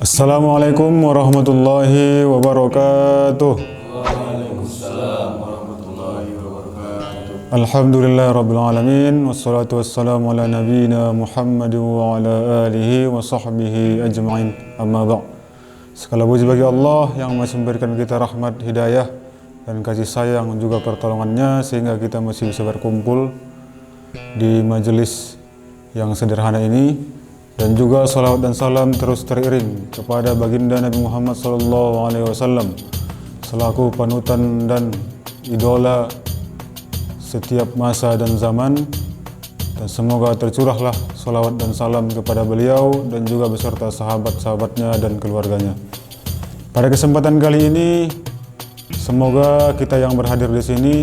Assalamualaikum warahmatullahi wabarakatuh. Waalaikumsalam warahmatullahi wabarakatuh. Alhamdulillah rabbil alamin. Wassalatu wassalamu ala nabiyyina Muhammad wa ala alihi wa sahbihi ajma'in. Amma ba'. Segala puji bagi Allah yang masih memberikan kita rahmat, hidayah dan kasih sayang juga pertolongannya sehingga kita masih bisa berkumpul di majelis yang sederhana ini. Dan juga salawat dan salam terus teriring kepada baginda Nabi Muhammad SAW selaku panutan dan idola setiap masa dan zaman, dan semoga tercurahlah salawat dan salam kepada beliau dan juga beserta sahabat-sahabatnya dan keluarganya. Pada kesempatan kali ini semoga kita yang berhadir di sini,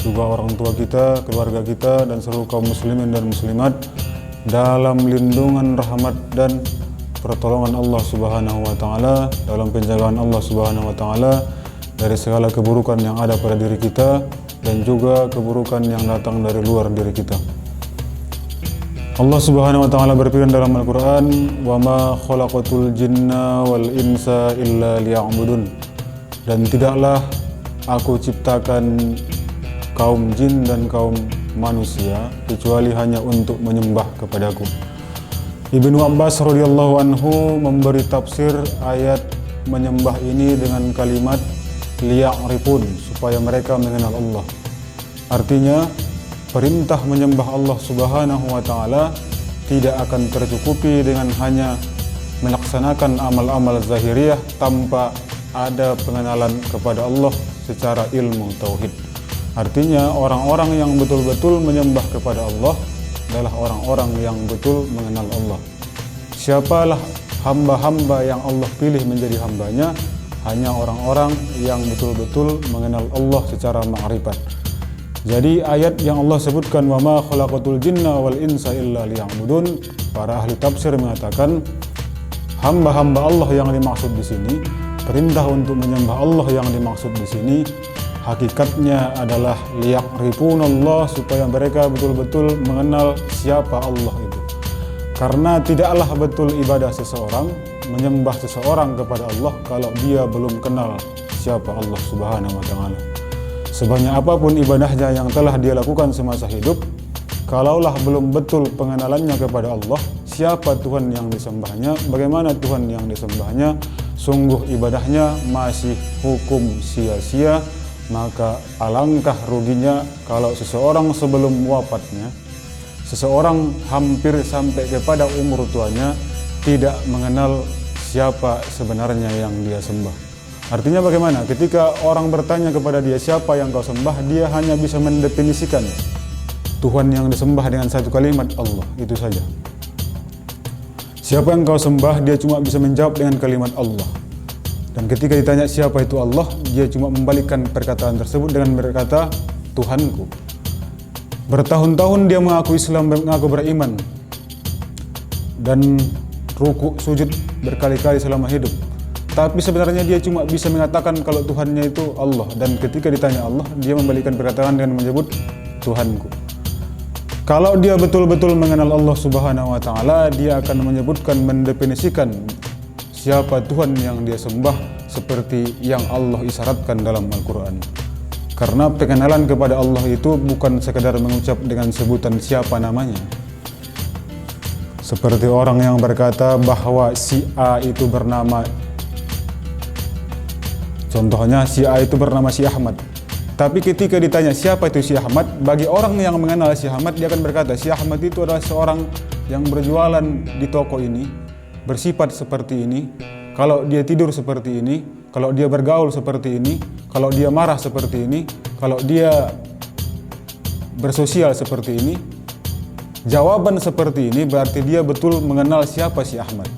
juga orang tua kita, keluarga kita dan seluruh kaum muslimin dan muslimat dalam lindungan rahmat dan pertolongan Allah Subhanahu wa taala, dalam penjagaan Allah Subhanahu wa taala dari segala keburukan yang ada pada diri kita dan juga keburukan yang datang dari luar diri kita. Allah Subhanahu wa taala berfirman dalam Al-Qur'an, "Wa ma khalaqatul jinna wal insa illa liya'budun." Dan tidaklah aku ciptakan kaum jin dan kaum manusia kecuali hanya untuk menyembah kepadaku. Ibnu Abbas radhiyallahu anhu memberi tafsir ayat menyembah ini dengan kalimat liya'rifun, supaya mereka mengenal Allah. Artinya perintah menyembah Allah Subhanahu wa taala tidak akan tercukupi dengan hanya melaksanakan amal-amal zahiriyah tanpa ada pengenalan kepada Allah secara ilmu tauhid. Artinya orang-orang yang betul-betul menyembah kepada Allah adalah orang-orang yang betul mengenal Allah. Siapalah hamba-hamba yang Allah pilih menjadi hambanya? Hanya orang-orang yang betul-betul mengenal Allah secara ma'rifat. Jadi ayat yang Allah sebutkan wa ma khalaqatul jinna wal insa illa liya'budun, para ahli tafsir mengatakan hamba-hamba Allah yang dimaksud di sini, perintah untuk menyembah Allah yang dimaksud di sini hakikatnya adalah liya'rifunallah, supaya mereka betul-betul mengenal siapa Allah itu. Karena tidaklah betul ibadah seseorang, menyembah seseorang kepada Allah kalau dia belum kenal siapa Allah Subhanahu wa taala. Sebanyak apapun ibadahnya yang telah dia lakukan semasa hidup, kalaulah belum betul pengenalannya kepada Allah, siapa Tuhan yang disembahnya, bagaimana Tuhan yang disembahnya, sungguh ibadahnya masih hukum sia-sia. Maka alangkah ruginya kalau seseorang sebelum wafatnya, seseorang hampir sampai kepada umur tuanya tidak mengenal siapa sebenarnya yang dia sembah. Artinya bagaimana? Ketika orang bertanya kepada dia siapa yang kau sembah, dia hanya bisa mendefinisikan Tuhan yang disembah dengan satu kalimat, Allah, itu saja. Siapa yang kau sembah, dia cuma bisa menjawab dengan kalimat Allah. Dan ketika ditanya siapa itu Allah, dia cuma membalikkan perkataan tersebut dengan berkata, Tuhanku. Bertahun-tahun dia mengaku Islam, mengaku beriman, dan ruku sujud berkali-kali selama hidup. Tapi sebenarnya dia cuma bisa mengatakan kalau Tuhannya itu Allah. Dan ketika ditanya Allah, dia membalikkan perkataan dengan menyebut Tuhanku. Kalau dia betul-betul mengenal Allah Subhanahu wa taala, dia akan menyebutkan, mendefinisikan siapa Tuhan yang dia sembah seperti yang Allah isyaratkan dalam Al-Quran. Karena pengenalan kepada Allah itu bukan sekedar mengucap dengan sebutan siapa namanya. Seperti orang yang berkata bahwa si A itu bernama, contohnya si A itu bernama si Ahmad. Tapi ketika ditanya siapa itu si Ahmad, bagi orang yang mengenal si Ahmad, dia akan berkata si Ahmad itu adalah seorang yang berjualan di toko ini, bersifat seperti ini, kalau dia tidur seperti ini, kalau dia bergaul seperti ini, kalau dia marah seperti ini, kalau dia bersosial seperti ini. Jawaban seperti ini berarti dia betul mengenal siapa si Ahmad.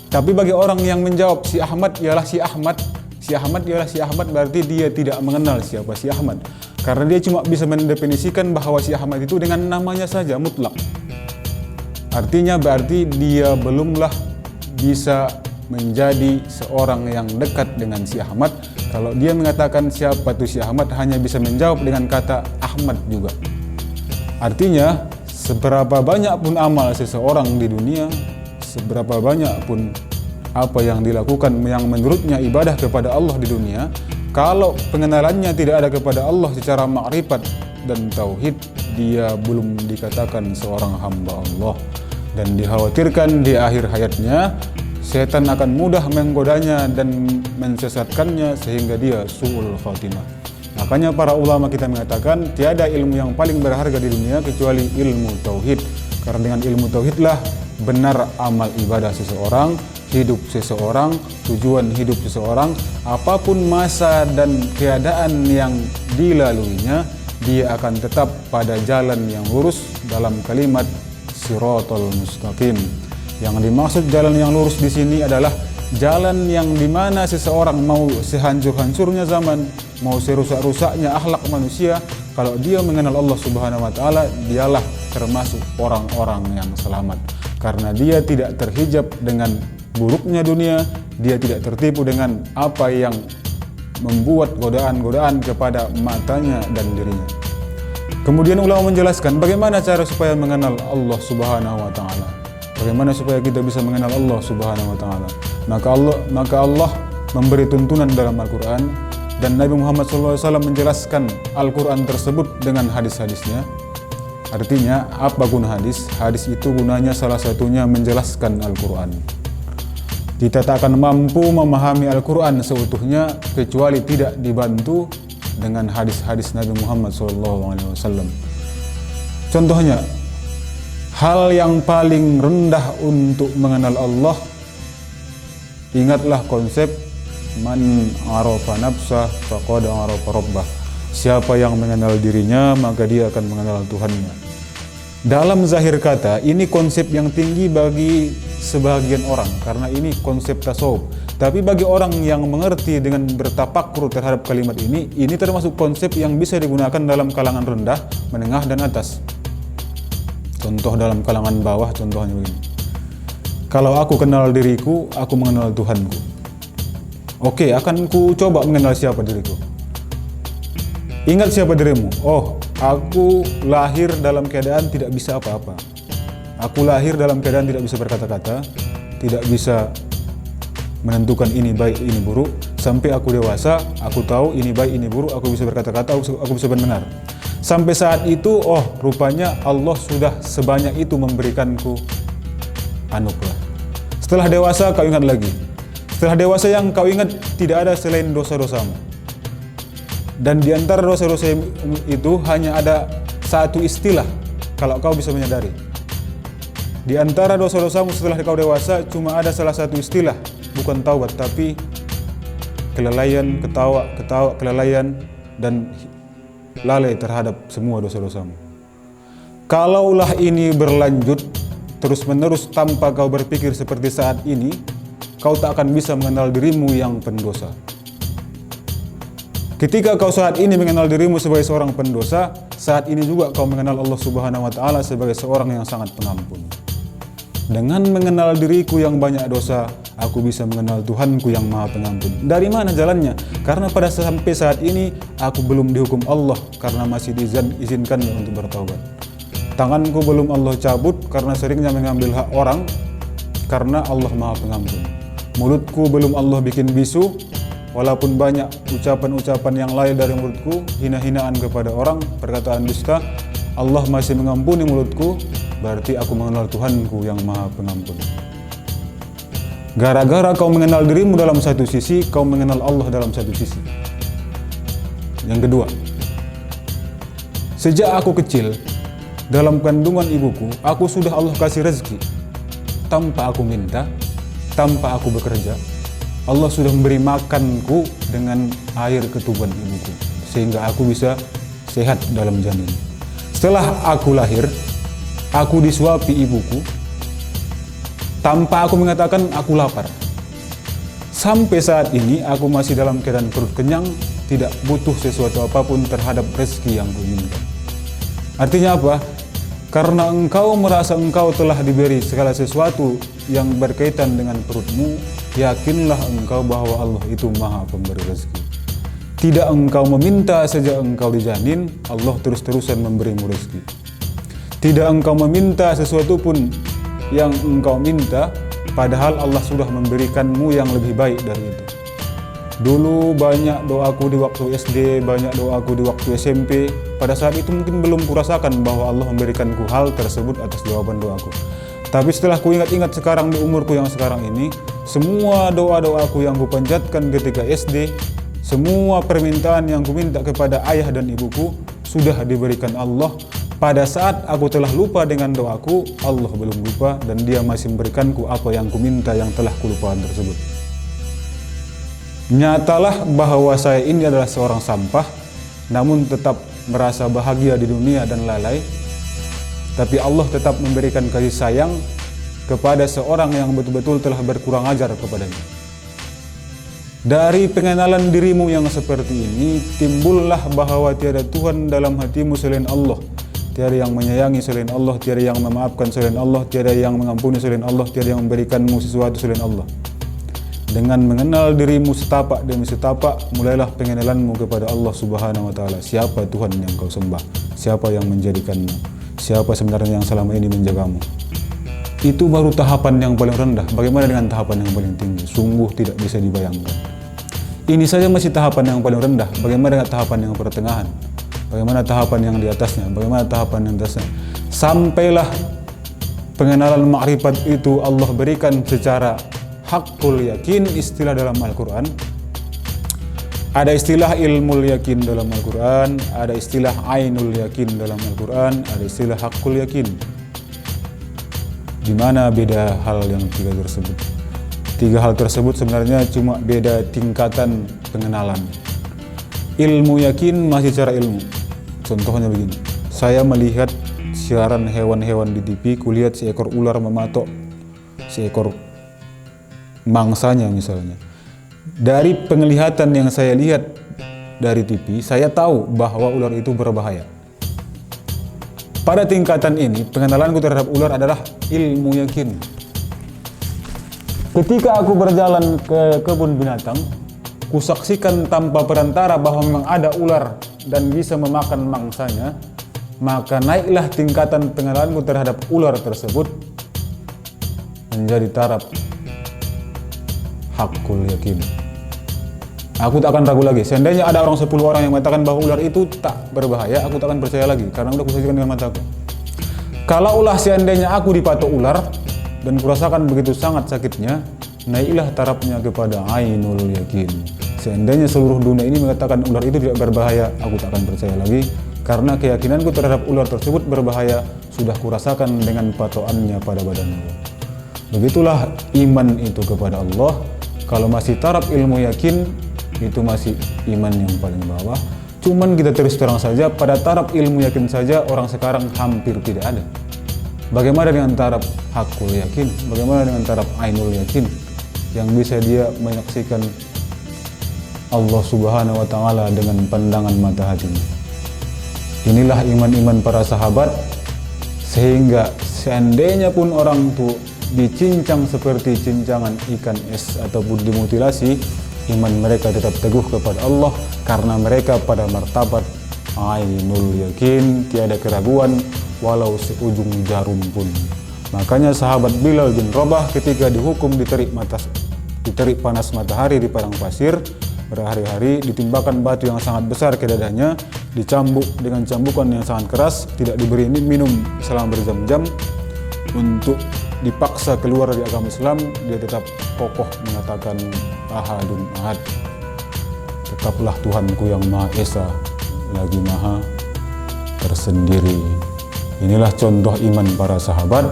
Tapi bagi orang yang menjawab si Ahmad ialah si Ahmad, si Ahmad ialah si Ahmad, berarti dia tidak mengenal siapa si Ahmad. Karena dia cuma bisa mendefinisikan bahwa si Ahmad itu dengan namanya saja, mutlak. Artinya berarti dia belumlah bisa menjadi seorang yang dekat dengan si Ahmad kalau dia mengatakan siapa itu si Ahmad hanya bisa menjawab dengan kata Ahmad juga. Artinya seberapa banyak pun amal seseorang di dunia, seberapa banyak pun apa yang dilakukan yang menurutnya ibadah kepada Allah di dunia, kalau pengenalannya tidak ada kepada Allah secara makrifat dan tauhid, dia belum dikatakan seorang hamba Allah. Dan dikhawatirkan di akhir hayatnya setan akan mudah menggodanya dan mensesatkannya sehingga dia su'ul khatimah. Makanya para ulama kita mengatakan tiada ilmu yang paling berharga di dunia kecuali ilmu tauhid. Karena dengan ilmu tauhidlah benar amal ibadah seseorang, hidup seseorang, tujuan hidup seseorang, apapun masa dan keadaan yang dilaluinya, dia akan tetap pada jalan yang lurus dalam kalimat Shiratal Mustaqim. Yang dimaksud jalan yang lurus di sini adalah jalan yang dimana seseorang mau sehancur-hancurnya zaman, mau serusak-rusaknya akhlak manusia, kalau dia mengenal Allah Subhanahu wa taala, dialah termasuk orang-orang yang selamat. Karena dia tidak terhijab dengan buruknya dunia, dia tidak tertipu dengan apa yang membuat godaan-godaan kepada matanya dan dirinya. Kemudian ulama menjelaskan bagaimana cara supaya mengenal Allah Subhanahu wa taala. Bagaimana supaya kita bisa mengenal Allah Subhanahu wa taala? Maka Allah memberi tuntunan dalam Al-Qur'an, dan Nabi Muhammad SAW menjelaskan Al-Qur'an tersebut dengan hadis-hadisnya. Artinya, apa guna hadis? Hadis itu gunanya salah satunya menjelaskan Al-Qur'an. Kita tak akan mampu memahami Al-Qur'an seutuhnya kecuali tidak dibantu dengan hadis-hadis Nabi Muhammad SAW. Contohnya, hal yang paling rendah untuk mengenal Allah, ingatlah konsep man arafa nafsah faqad arafa rabbah. Siapa yang mengenal dirinya, maka dia akan mengenal Tuhannya. Dalam zahir kata, ini konsep yang tinggi bagi sebagian orang karena ini konsep tasawuf. Tapi bagi orang yang mengerti dengan bertafakur terhadap kalimat ini termasuk konsep yang bisa digunakan dalam kalangan rendah, menengah, dan atas. Contoh dalam kalangan bawah, contohnya begini. Kalau aku kenal diriku, aku mengenal Tuhanku. Oke, akan ku coba mengenal siapa diriku. Ingat siapa dirimu? Oh, aku lahir dalam keadaan tidak bisa apa-apa. Aku lahir dalam keadaan tidak bisa berkata-kata, tidak bisa menentukan ini baik, ini buruk. Sampai aku dewasa, aku tahu ini baik, ini buruk, aku bisa berkata-kata, aku bisa mendengar. Sampai saat itu, oh rupanya Allah sudah sebanyak itu memberikanku anugerah. Setelah dewasa kau ingat lagi. Setelah dewasa yang kau ingat tidak ada selain dosa-dosamu. Dan di antara dosa-dosa itu hanya ada satu istilah kalau kau bisa menyadari. Di antara dosa-dosamu setelah kau dewasa cuma ada salah satu istilah, bukan taubat tapi kelalaian, kelalaian dan lalai terhadap semua dosa-dosamu. Kalaulah ini berlanjut terus-menerus tanpa kau berpikir seperti saat ini, kau tak akan bisa mengenal dirimu yang pendosa. Ketika kau saat ini mengenal dirimu sebagai seorang pendosa, saat ini juga kau mengenal Allah Subhanahu wa taala sebagai seorang yang sangat pengampun. Dengan mengenal diriku yang banyak dosa, aku bisa mengenal Tuhanku yang Maha Pengampun. Dari mana jalannya? Karena pada sampai saat ini aku belum dihukum Allah karena masih diizinkan untuk bertaubat. Tanganku belum Allah cabut karena seringnya mengambil hak orang karena Allah Maha Pengampun. Mulutku belum Allah bikin bisu, walaupun banyak ucapan-ucapan yang lain dari mulutku, hina-hinaan kepada orang, perkataan dusta, Allah masih mengampuni mulutku. Berarti aku mengenal Tuhanku yang Maha Pengampun. Gara-gara kau mengenal dirimu dalam satu sisi, kau mengenal Allah dalam satu sisi. Yang kedua, sejak aku kecil, dalam kandungan ibuku, aku sudah Allah kasih rezeki. Tanpa aku minta, tanpa aku bekerja, Allah sudah memberi makanku dengan air ketuban ibuku. Sehingga aku bisa sehat dalam janin. Setelah aku lahir, aku disuapi ibuku tanpa aku mengatakan aku lapar. Sampai saat ini aku masih dalam keadaan perut kenyang, tidak butuh sesuatu apapun terhadap rezeki yang kuinginkan. Artinya apa? Karena engkau merasa engkau telah diberi segala sesuatu yang berkaitan dengan perutmu, yakinlah engkau bahwa Allah itu Maha Pemberi rezeki. Tidak engkau meminta sejak engkau dijanin, Allah terus-terusan memberimu rezeki. Tidak engkau meminta sesuatu pun yang engkau minta, padahal Allah sudah memberikanmu yang lebih baik dari itu. Dulu banyak doaku di waktu SD, banyak doaku di waktu SMP. Pada saat itu mungkin belum kurasakan bahwa Allah memberikanku hal tersebut atas jawaban doaku. Tapi setelah ku ingat-ingat sekarang di umurku yang sekarang ini, semua doa-doaku yang kupanjatkan ketika SD, semua permintaan yang kuminta kepada ayah dan ibuku sudah diberikan Allah. Pada saat aku telah lupa dengan doaku, Allah belum lupa dan Dia masih memberikanku apa yang kuminta yang telah kulupakan tersebut. Nyatalah bahwa saya ini adalah seorang sampah, namun tetap merasa bahagia di dunia dan lalai. Tapi Allah tetap memberikan kasih sayang kepada seorang yang betul-betul telah berkurang ajar kepadanya. Dari pengenalan dirimu yang seperti ini, timbullah bahwa tiada Tuhan dalam hatimu selain Allah. Tiada yang menyayangi selain Allah, tiada yang memaafkan selain Allah, tiada yang mengampuni selain Allah, tiada yang memberikanmu sesuatu selain Allah. Dengan mengenal dirimu setapak demi setapak, mulailah pengenalanmu kepada Allah Subhanahu wa Ta'ala. Siapa Tuhan yang kau sembah? Siapa yang menjadikanmu? Siapa sebenarnya yang selama ini menjagamu? Itu baru tahapan yang paling rendah. Bagaimana dengan tahapan yang paling tinggi? Sungguh tidak bisa dibayangkan. Ini saja masih tahapan yang paling rendah. Bagaimana dengan tahapan yang pertengahan? Bagaimana tahapan yang di atasnya? Bagaimana tahapan yang di atasnya? Sampailah pengenalan makrifat itu Allah berikan secara hakul yakin, istilah dalam Al-Quran. Ada istilah ilmul yakin dalam Al-Quran, ada istilah ainul yakin dalam Al-Quran, ada istilah hakul yakin. Di mana beda hal yang tiga tersebut? Tiga hal tersebut sebenarnya cuma beda tingkatan pengenalan. Ilmu yakin masih secara ilmu. Contohnya begini, saya melihat siaran hewan-hewan di TV, kulihat seekor ular mematok seekor mangsanya misalnya. Dari penglihatan yang saya lihat dari TV, saya tahu bahwa ular itu berbahaya. Pada tingkatan ini, pengenalanku terhadap ular adalah ilmu yakin. Ketika aku berjalan ke kebun binatang, kusaksikan tanpa perantara bahwa memang ada ular dan bisa memakan mangsanya, maka naiklah tingkatan pengenalanku terhadap ular tersebut menjadi taraf hakul yakin. Aku tak akan ragu lagi. Seandainya ada 10 orang yang mengatakan bahwa ular itu tak berbahaya, aku tak akan percaya lagi karena udah kusaksikan dengan mataku. Kalaulah seandainya aku dipatok ular dan kurasakan begitu sangat sakitnya, naiklah tarafnya kepada ainul yakin. Seandainya seluruh dunia ini mengatakan ular itu tidak berbahaya, aku tak akan percaya lagi karena keyakinanku terhadap ular tersebut berbahaya sudah kurasakan dengan patokannya pada badanku. Begitulah iman itu kepada Allah. Kalau masih taraf ilmu yakin, itu masih iman yang paling bawah. Cuman kita terus terang saja, pada taraf ilmu yakin saja orang sekarang hampir tidak ada. Bagaimana dengan taraf hakul yakin? Bagaimana dengan taraf ainul yakin yang bisa dia menyaksikan Allah Subhanahu wa Ta'ala dengan pandangan mata hatinya? Inilah iman-iman para sahabat, sehingga seandainya pun orang itu dicincang seperti cincangan ikan es ataupun dimutilasi, iman mereka tetap teguh kepada Allah karena mereka pada martabat ainul yakin, tiada keraguan walau seujung jarum pun. Makanya sahabat Bilal bin Rabah ketika dihukum diterik panas matahari di padang pasir berhari-hari, ditimbakan batu yang sangat besar ke dadanya, dicambuk dengan cambukan yang sangat keras, tidak diberi minum selama berjam-jam, untuk dipaksa keluar dari agama Islam, dia tetap kokoh mengatakan ahadun ahad. Tetaplah Tuhanku yang Maha Esa lagi Maha tersendiri. Inilah contoh iman para sahabat.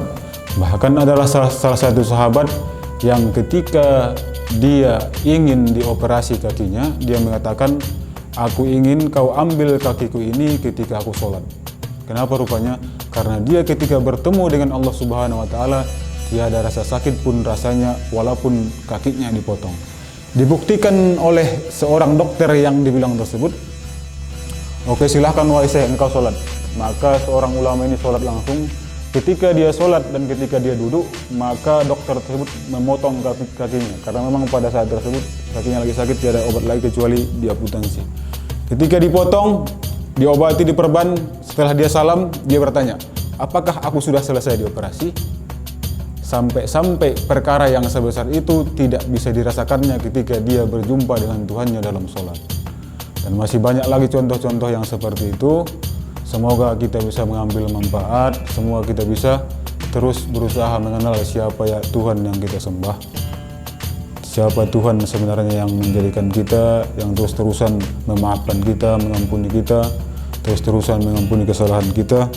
Bahkan adalah salah satu sahabat yang ketika dia ingin dioperasi kakinya, dia mengatakan, aku ingin kau ambil kakiku ini ketika aku sholat. Kenapa rupanya? Karena dia ketika bertemu dengan Allah Subhanahu wa Ta'ala, tiada rasa sakit pun rasanya walaupun kakinya dipotong. Dibuktikan oleh seorang dokter yang dibilang tersebut, oke, silahkan wahai saya, engkau sholat. Maka seorang ulama ini sholat langsung. Ketika dia sholat dan ketika dia duduk, maka dokter tersebut memotong kakinya. Karena memang pada saat tersebut kakinya lagi sakit, tiada obat lagi kecuali diamputansi. Ketika dipotong, diobati, diperban, setelah dia salam, dia bertanya, apakah aku sudah selesai dioperasi? sampai perkara yang sebesar itu tidak bisa dirasakannya ketika dia berjumpa dengan Tuhannya dalam sholat. Dan masih banyak lagi contoh-contoh yang seperti itu. Semoga kita bisa mengambil manfaat, semua kita bisa terus berusaha mengenal siapa ya Tuhan yang kita sembah, siapa Tuhan sebenarnya yang menjadikan kita, yang terus-terusan memaafkan kita, mengampuni kita, terus-terusan mengampuni kesalahan kita.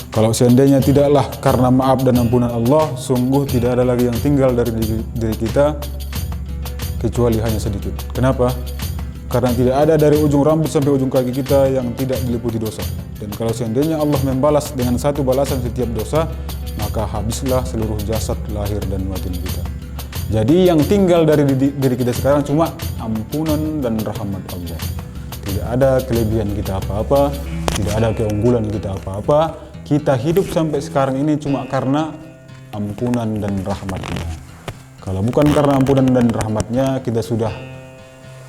Kalau seandainya tidaklah karena maaf dan ampunan Allah, sungguh tidak ada lagi yang tinggal dari diri kita kecuali hanya sedikit. Kenapa? Karena tidak ada dari ujung rambut sampai ujung kaki kita yang tidak diliputi dosa. Dan kalau seandainya Allah membalas dengan satu balasan setiap dosa, maka habislah seluruh jasad lahir dan batin kita. Jadi yang tinggal dari diri kita sekarang cuma ampunan dan rahmat Allah. Tidak ada kelebihan kita apa-apa, tidak ada keunggulan kita apa-apa. Kita hidup sampai sekarang ini cuma karena ampunan dan rahmatnya. Kalau bukan karena ampunan dan rahmatnya, kita sudah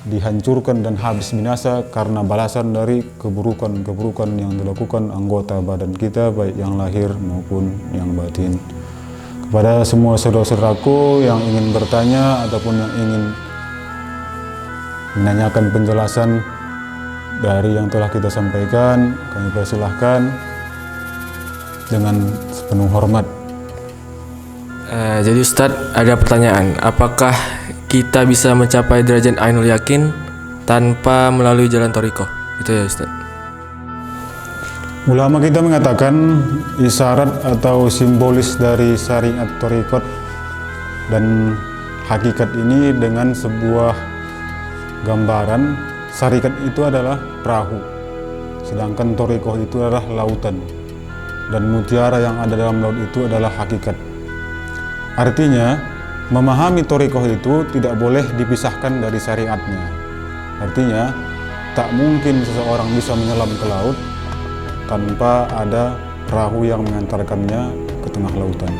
dihancurkan dan habis binasa karena balasan dari keburukan-keburukan yang dilakukan anggota badan kita, baik yang lahir maupun yang batin. Kepada semua saudara-saudaraku yang ingin bertanya ataupun yang ingin menanyakan penjelasan dari yang telah kita sampaikan, kami persilahkan dengan sepenuh hormat. Jadi Ustadz, ada pertanyaan, apakah kita bisa mencapai derajat ainul yakin tanpa melalui jalan thariqah? Itu ya Ustadz. Ulama kita mengatakan isyarat atau simbolis dari syariat thariqah dan hakikat ini dengan sebuah gambaran. Syariat itu adalah perahu, sedangkan thariqah itu adalah lautan, dan mutiara yang ada dalam laut itu adalah hakikat. Artinya, memahami thariqah itu tidak boleh dipisahkan dari syariatnya. Artinya, tak mungkin seseorang bisa menyelam ke laut tanpa ada perahu yang mengantarkannya ke tengah lautan.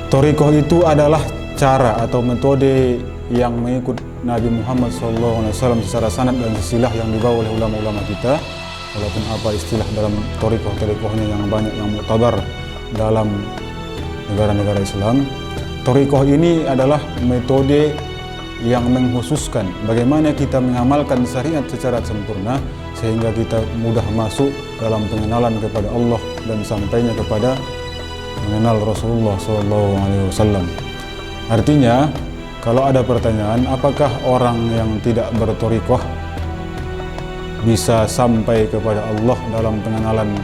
Thariqah itu adalah cara atau metode yang mengikut Nabi Muhammad SAW secara sanad dan silsilah yang dibawa oleh ulama-ulama kita. Walaupun apa istilah dalam thariqah-thariqahnya yang banyak yang muktabar dalam negara-negara Islam, thariqah ini adalah metode yang mengkhususkan bagaimana kita mengamalkan syariat secara sempurna sehingga kita mudah masuk dalam pengenalan kepada Allah dan sampainya kepada mengenal Rasulullah SAW. Artinya, kalau ada pertanyaan, apakah orang yang tidak berthariqah bisa sampai kepada Allah dalam pengenalan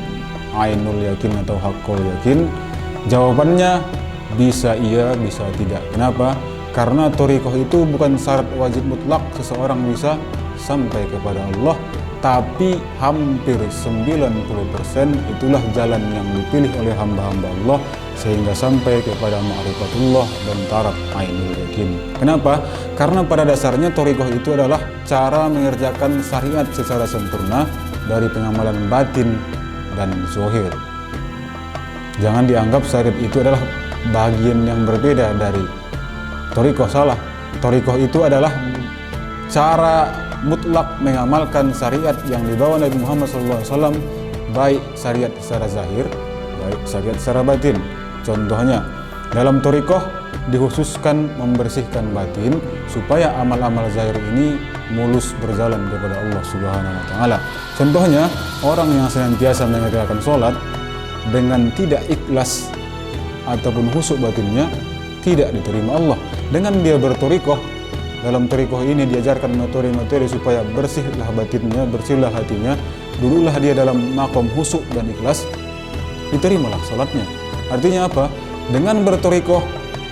ainul yakin atau haqqul yakin? Jawabannya bisa iya, bisa tidak. Kenapa? Karena thariqah itu bukan syarat wajib mutlak seseorang bisa sampai kepada Allah, tapi hampir 90% itulah jalan yang dipilih oleh hamba-hamba Allah sehingga sampai kepada ma'rifatullah dan taraf ainul yakin. Kenapa? Karena pada dasarnya thariqah itu adalah cara mengerjakan syariat secara sempurna dari pengamalan batin dan zahir. Jangan dianggap syariat itu adalah bagian yang berbeda dari thariqah. Salah. Thariqah itu adalah cara mutlak mengamalkan syariat yang dibawa Nabi Muhammad SAW, baik syariat secara zahir, baik syariat secara batin. Contohnya, dalam thariqah dikhususkan membersihkan batin supaya amal-amal zahir ini mulus berjalan kepada Allah Subhanahu wa taala. Contohnya, orang yang senantiasa mengerjakan sholat dengan tidak ikhlas ataupun khusyuk batinnya tidak diterima Allah. Dengan dia berthariqah, dalam thariqah ini diajarkan materi-materi supaya bersihlah batinnya, bersihlah hatinya, dululah dia dalam maqam khusyuk dan ikhlas, diterimalah salatnya. Artinya apa? Dengan berthariqah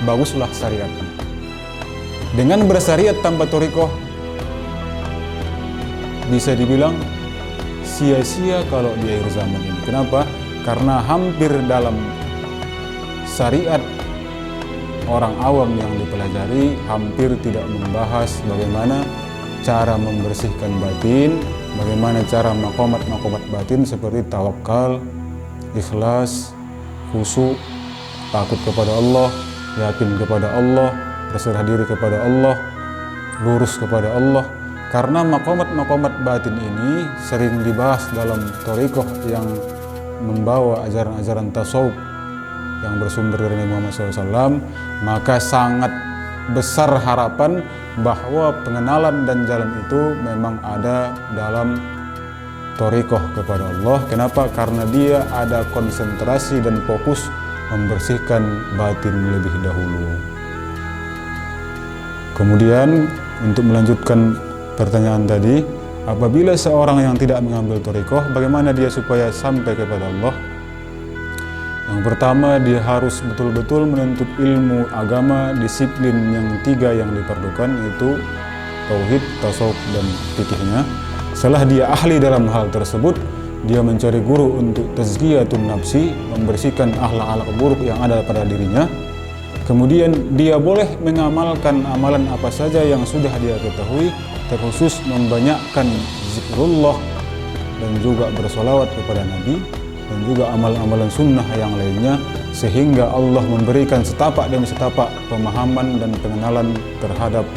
baguslah syariatnya. Dengan bersyariat tanpa thariqah bisa dibilang sia-sia kalau di akhir zaman ini. Kenapa? Karena hampir dalam syariat orang awam yang dipelajari hampir tidak membahas bagaimana cara membersihkan batin, bagaimana cara maqamat-maqamat batin seperti tawakal, ikhlas, khusyuk, takut kepada Allah, yakin kepada Allah, berserah diri kepada Allah, lurus kepada Allah. Karena maqamat-maqamat batin ini sering dibahas dalam thariqah yang membawa ajaran-ajaran tasawuf yang bersumber dari Nabi Muhammad SAW, maka sangat besar harapan bahwa pengenalan dan jalan itu memang ada dalam thariqah kepada Allah. Kenapa? Karena dia ada konsentrasi dan fokus membersihkan batin lebih dahulu. Kemudian untuk melanjutkan pertanyaan tadi, apabila seorang yang tidak mengambil thariqah, bagaimana dia supaya sampai kepada Allah? Yang pertama, dia harus betul-betul menuntut ilmu agama, disiplin yang 3 yang diperlukan, yaitu tauhid, tasawuf, dan fikihnya. Setelah dia ahli dalam hal tersebut, dia mencari guru untuk tazkiyatun nafsi, membersihkan akhlak-akhlak buruk yang ada pada dirinya. Kemudian dia boleh mengamalkan amalan apa saja yang sudah dia ketahui, terkhusus membanyakkan zikrullah dan juga bersolawat kepada Nabi, dan juga amal-amalan sunnah yang lainnya, sehingga Allah memberikan setapak demi setapak pemahaman dan pengenalan terhadap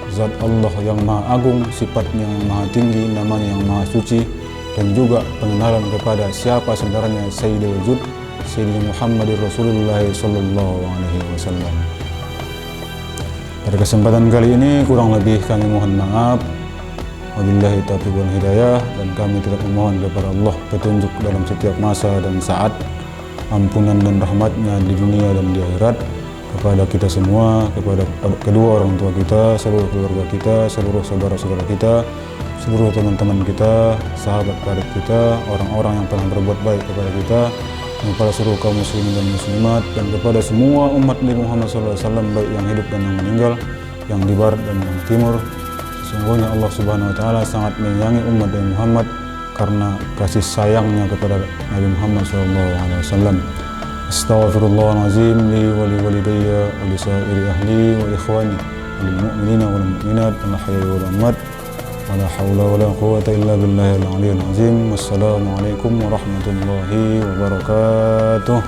Zat Allah yang Maha Agung, sifatnya yang Maha Tinggi, namanya yang Maha Suci, dan juga pengenalan kepada siapa sebenarnya Sayyidul Wujud, Sayyidina Muhammadur Rasulullah Sallallahu Alaihi Wasallam. Pada kesempatan kali ini kurang lebih kami mohon maaf. Wabillahi taufiq wal hidayah, dan kami tidak memohon kepada Allah petunjuk dalam setiap masa dan saat, ampunan dan rahmatnya di dunia dan di akhirat kepada kita semua, kepada kedua orang tua kita, seluruh keluarga kita, seluruh saudara-saudara kita, seluruh teman-teman kita, sahabat karib kita, orang-orang yang pernah berbuat baik kepada kita, dan kepada seluruh kaum muslimin dan muslimat, dan kepada semua umat Nabi Muhammad SAW, baik yang hidup dan yang meninggal, yang di barat dan yang timur. Sesungguhnya Allah Subhanahu wa taala sangat menyayangi umat Nabi Muhammad karena kasih sayangnya kepada Nabi Muhammad SAW. Astaghfirullahaladzim li wa li walidayya wa li sa'iri ahli wa ikhwani wa lil mu'minina wal mu'minat wal ahya'i wal amwat wa la hawla wa la quwwata illa billahil aliyyil azim. Wassalamu alaikum warahmatullahi wabarakatuh.